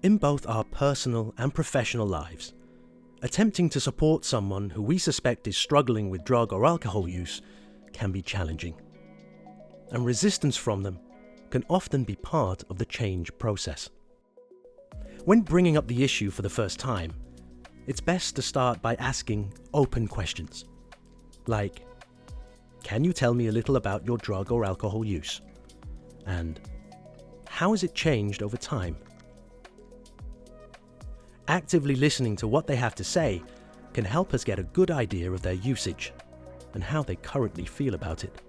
In both our personal and professional lives, attempting to support someone who we suspect is struggling with drug or alcohol use can be challenging, and resistance from them can often be part of the change process. When bringing up the issue for the first time, it's best to start by asking open questions, like, "Can you tell me a little about your drug or alcohol use?" And "How has it changed over time?" Actively listening to what they have to say can help us get a good idea of their usage and how they currently feel about it.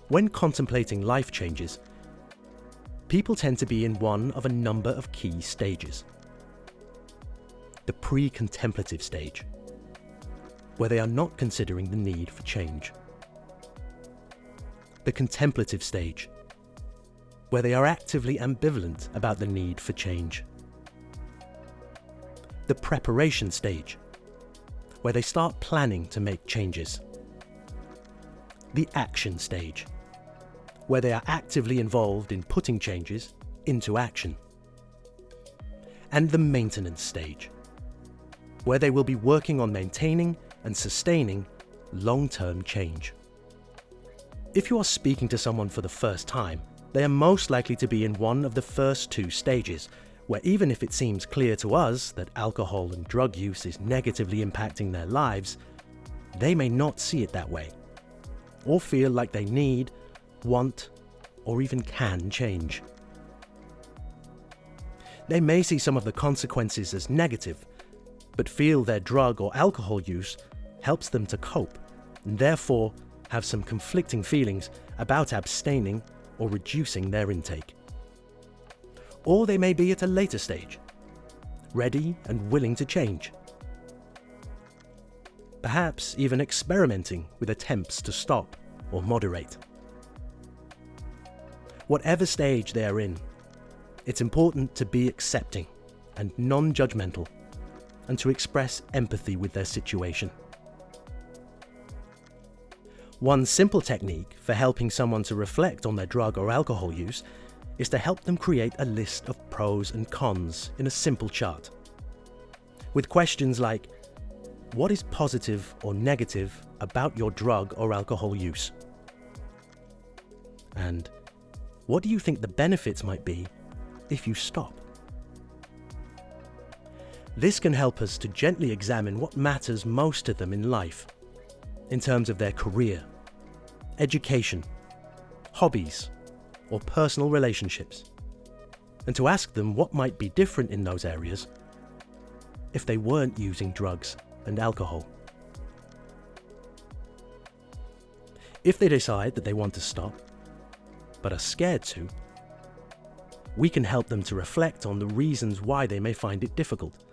When contemplating life changes, people tend to be in one of a number of key stages. The pre-contemplative stage, where they are not considering the need for change. The contemplative stage, where they are actively ambivalent about the need for change. The preparation stage, where they start planning to make changes. The action stage, where they are actively involved in putting changes into action. And the maintenance stage, where they will be working on maintaining and sustaining long-term change. If you are speaking to someone for the first time, they are most likely to be in one of the first two stages, where even if it seems clear to us that alcohol and drug use is negatively impacting their lives, they may not see it that way, or feel like they need, want, or even can change. They may see some of the consequences as negative, but feel their drug or alcohol use helps them to cope, and therefore have some conflicting feelings about abstaining or reducing their intake. Or they may be at a later stage, ready and willing to change. Perhaps even experimenting with attempts to stop or moderate. Whatever stage they are in, it's important to be accepting and non-judgmental, and to express empathy with their situation. One simple technique for helping someone to reflect on their drug or alcohol use is to help them create a list of pros and cons in a simple chart, with questions like, what is positive or negative about your drug or alcohol use? And what do you think the benefits might be if you stop? This can help us to gently examine what matters most to them in life, in terms of their career, education, hobbies, or personal relationships, and to ask them what might be different in those areas if they weren't using drugs and alcohol. If they decide that they want to stop, but are scared to, we can help them to reflect on the reasons why they may find it difficult,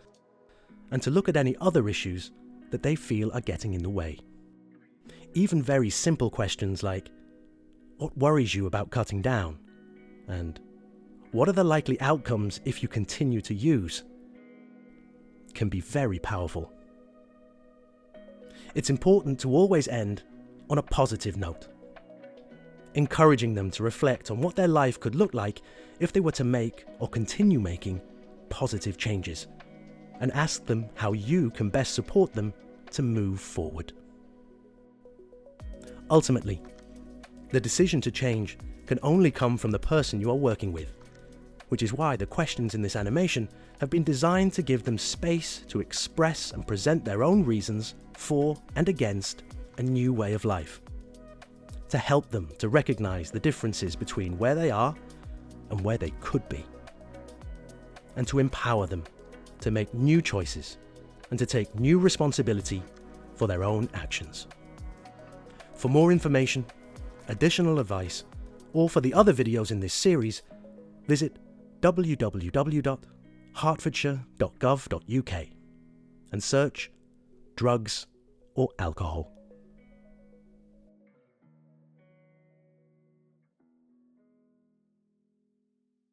and to look at any other issues that they feel are getting in the way. Even very simple questions like, what worries you about cutting down? And what are the likely outcomes if you continue to use? Can be very powerful. It's important to always end on a positive note, encouraging them to reflect on what their life could look like if they were to make or continue making positive changes, and ask them how you can best support them to move forward. Ultimately, the decision to change can only come from the person you are working with, which is why the questions in this animation have been designed to give them space to express and present their own reasons for and against a new way of life, to help them to recognize the differences between where they are and where they could be, and to empower them to make new choices and to take new responsibility for their own actions. For more information, additional advice, or for the other videos in this series, visit www.hertfordshire.gov.uk and search drugs or alcohol.